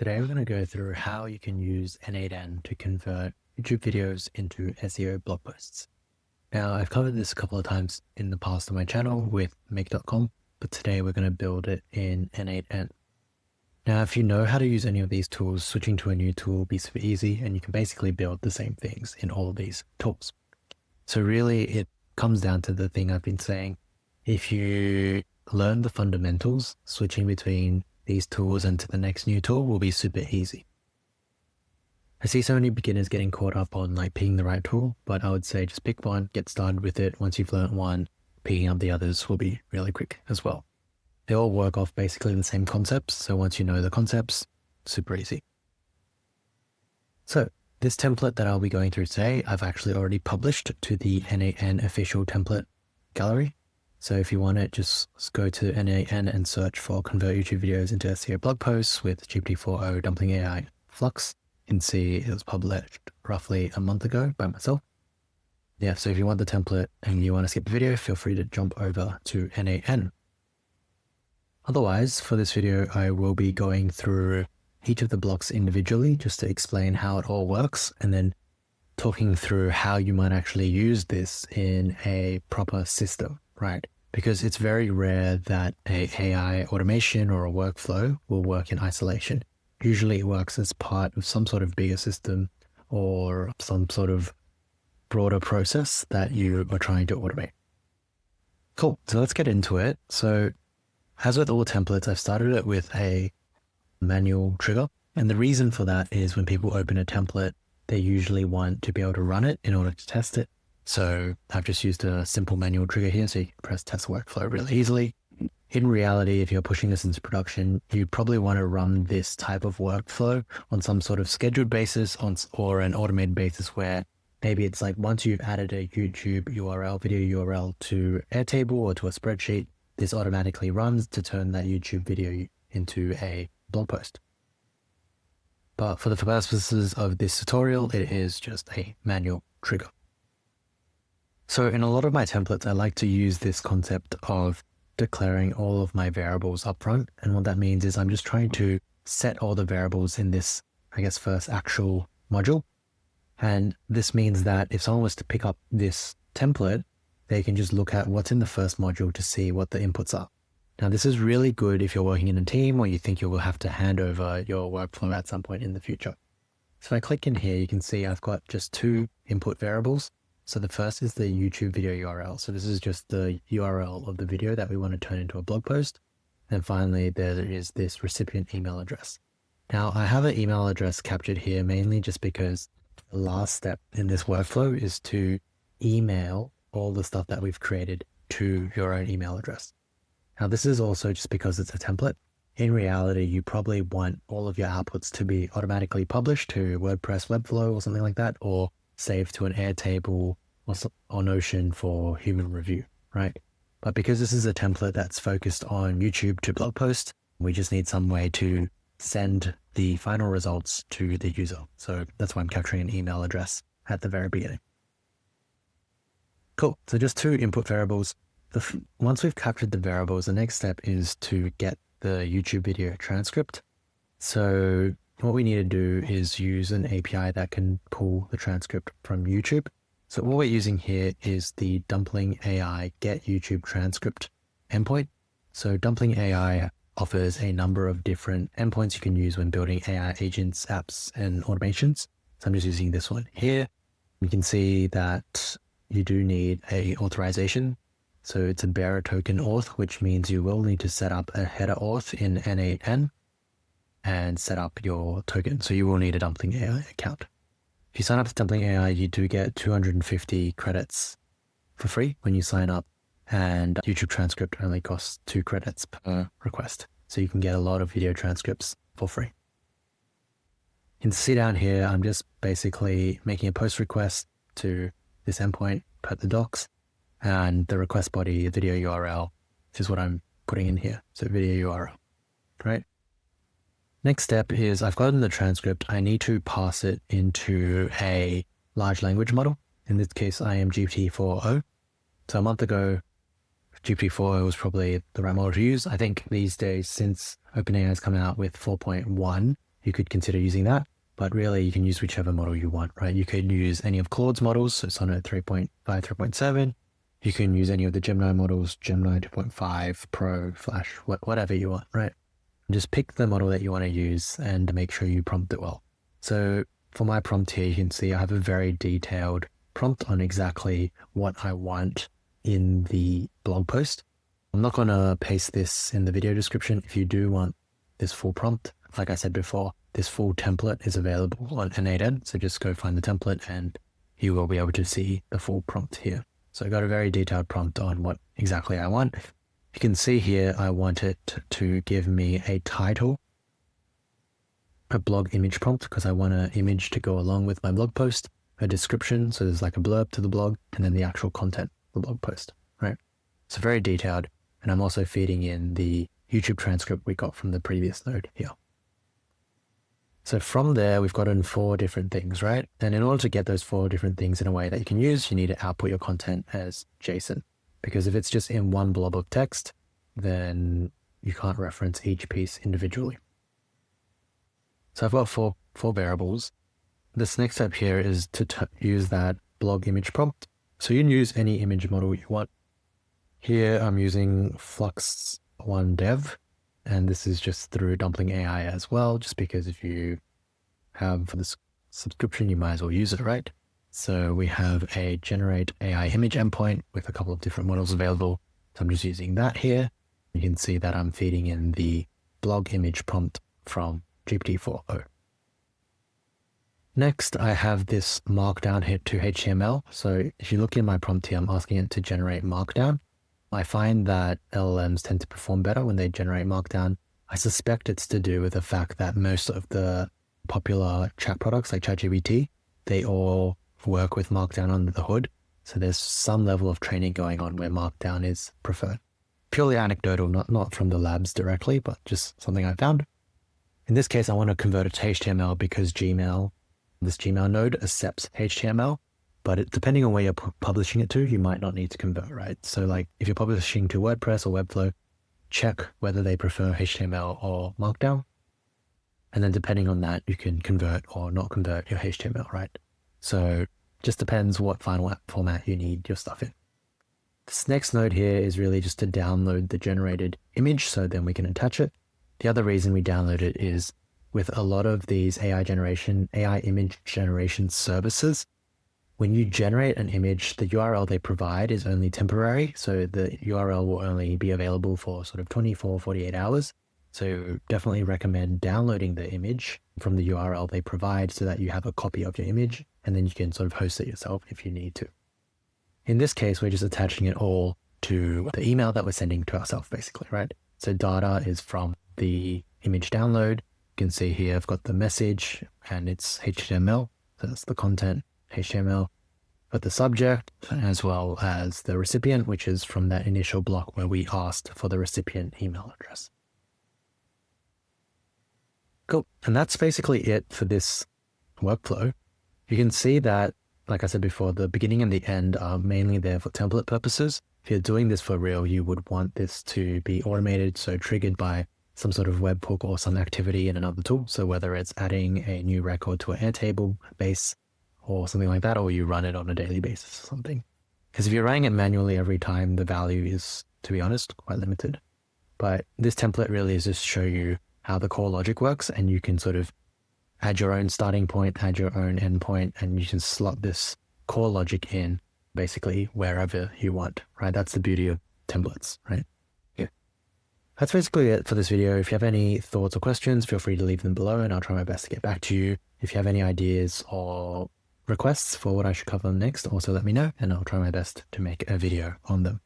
Today we're going to go through how you can use N8N to convert YouTube videos into SEO blog posts. Now, I've covered this a couple of times in the past on my channel with make.com, but today we're going to build it in N8N. Now, if you know how to use any of these tools, switching to a new tool will be super easy, and you can basically build the same things in all of these tools. So really, it comes down to the thing I've been saying. If you learn the fundamentals, switching between these tools and to the next new tool will be super easy. I see so many beginners getting caught up on picking the right tool, but I would say just pick one, get started with it. Once you've learned one, picking up the others will be really quick as well. They all work off basically the same concepts. So once you know the concepts, super easy. So this template that I'll be going through today, I've actually already published to the N8N official template gallery. So if you want it, just go to N8N and search for convert YouTube videos into SEO blog posts with GPT-4o Dumpling AI Flux. You can see it was published roughly a month ago by myself. Yeah, so if you want the template and you want to skip the video, feel free to jump over to N8N. Otherwise, for this video, I will be going through each of the blocks individually just to explain how it all works, and then talking through how you might actually use this in a proper system, right? Because it's very rare that a AI automation or a workflow will work in isolation. Usually it works as part of some sort of bigger system or some sort of broader process that you are trying to automate. Cool, so let's get into it. So as with all templates, I've started it with a manual trigger. And the reason for that is when people open a template, they usually want to be able to run it in order to test it. So I've just used a simple manual trigger here, so you can press test workflow really easily. In reality, if you're pushing this into production, you'd probably want to run this type of workflow on some sort of scheduled basis or an automated basis where maybe it's like once you've added a YouTube URL, video URL to Airtable or to a spreadsheet, this automatically runs to turn that YouTube video into a blog post. But for the purposes of this tutorial, it is just a manual trigger. So in a lot of my templates, I like to use this concept of declaring all of my variables up front. And what that means is I'm just trying to set all the variables in this, first actual module. And this means that if someone was to pick up this template, they can just look at what's in the first module to see what the inputs are. Now, this is really good if you're working in a team or you think you will have to hand over your workflow at some point in the future. So if I click in here, you can see I've got just two input variables. So the first is the YouTube video URL. So this is just the URL of the video that we want to turn into a blog post. And finally, there is this recipient email address. Now, I have an email address captured here mainly just because the last step in this workflow is to email all the stuff that we've created to your own email address. Now, this is also just because it's a template. In reality, you probably want all of your outputs to be automatically published to WordPress Webflow or something like that, or saved to an Airtable or Notion for human review, right? But because this is a template that's focused on YouTube to blog post, we just need some way to send the final results to the user. So that's why I'm capturing an email address at the very beginning. Cool, so just two input variables. Once we've captured the variables, the next step is to get the YouTube video transcript. So what we need to do is use an API that can pull the transcript from YouTube. So what we're using here is the Dumpling AI Get YouTube Transcript endpoint. So Dumpling AI offers a number of different endpoints you can use when building AI agents, apps, and automations. So I'm just using this one here. You can see that you do need a authorization. So it's a bearer token auth, which means you will need to set up a header auth in N8N and set up your token. So you will need a Dumpling AI account. If you sign up to Dumpling AI, you do get 250 credits for free when you sign up, and YouTube transcript only costs 2 credits per request. So you can get a lot of video transcripts for free. You can see down here, I'm just basically making a post request to this endpoint per the docs, and the request body, video URL, this is what I'm putting in here. So video URL, right? Next step is I've gotten the transcript. I need to pass it into a large language model. In this case, I am GPT-4o. So a month ago, GPT-4o was probably the right model to use. I think these days, since OpenAI has come out with 4.1, you could consider using that. But really, you can use whichever model you want, right? You could use any of Claude's models, so Sonnet 3.5, 3.7. You can use any of the Gemini models, Gemini 2.5, Pro, Flash, whatever you want, right? Just pick the model that you want to use and make sure you prompt it well. So for my prompt here, you can see I have a very detailed prompt on exactly what I want in the blog post. I'm not going to paste this in the video description. If you do want this full prompt, like I said before, this full template is available on N8N. So just go find the template and you will be able to see the full prompt here. So I got a very detailed prompt on what exactly I want. You can see here, I want it to give me a title, a blog image prompt, because I want an image to go along with my blog post, a description. So there's like a blurb to the blog and then the actual content of the blog post, right? So very detailed. And I'm also feeding in the YouTube transcript we got from the previous node here. So from there, we've gotten 4 different things, right? And in order to get those 4 different things in a way that you can use, you need to output your content as JSON. Because if it's just in one blob of text, then you can't reference each piece individually. So I've got four variables. This next step here is to use that blog image prompt. So you can use any image model you want. Here I'm using Flux 1 Dev, and this is just through Dumpling AI as well, just because if you have this subscription, you might as well use it, right? So we have a generate AI image endpoint with a couple of different models available. So I'm just using that here. You can see that I'm feeding in the blog image prompt from GPT-4o. Next, I have this markdown hit to HTML. So if you look in my prompt here, I'm asking it to generate markdown. I find that LLMs tend to perform better when they generate markdown. I suspect it's to do with the fact that most of the popular chat products like ChatGPT, they all work with markdown under the hood. So there's some level of training going on where markdown is preferred. Purely anecdotal, not from the labs directly, but just something I found. In this case, I want to convert it to HTML because this Gmail node accepts HTML, but depending on where you're publishing it to, you might not need to convert, right? So like if you're publishing to WordPress or Webflow, check whether they prefer HTML or Markdown. And then depending on that, you can convert or not convert your HTML, right? So just depends what format you need your stuff in. This next node here is really just to download the generated image so then we can attach it. The other reason we download it is with a lot of these AI image generation services, when you generate an image, the URL they provide is only temporary. So the URL will only be available for sort of 24, 48 hours. So definitely recommend downloading the image from the URL they provide so that you have a copy of your image and then you can sort of host it yourself if you need to. In this case, we're just attaching it all to the email that we're sending to ourselves basically, right? So data is from the image download. You can see here, I've got the message and it's HTML. So that's the content, HTML. But the subject as well as the recipient, which is from that initial block where we asked for the recipient email address. Cool. And that's basically it for this workflow. You can see that, like I said before, the beginning and the end are mainly there for template purposes. If you're doing this for real, you would want this to be automated, so triggered by some sort of webhook or some activity in another tool. So whether it's adding a new record to an Airtable base or something like that, or you run it on a daily basis or something. Because if you're running it manually every time, the value is, to be honest, quite limited. But this template really is just show you how the core logic works, and you can sort of add your own starting point, add your own endpoint, and you can slot this core logic in basically wherever you want, right? That's the beauty of templates, right? Yeah. That's basically it for this video. If you have any thoughts or questions, feel free to leave them below and I'll try my best to get back to you. If you have any ideas or requests for what I should cover next, also let me know and I'll try my best to make a video on them.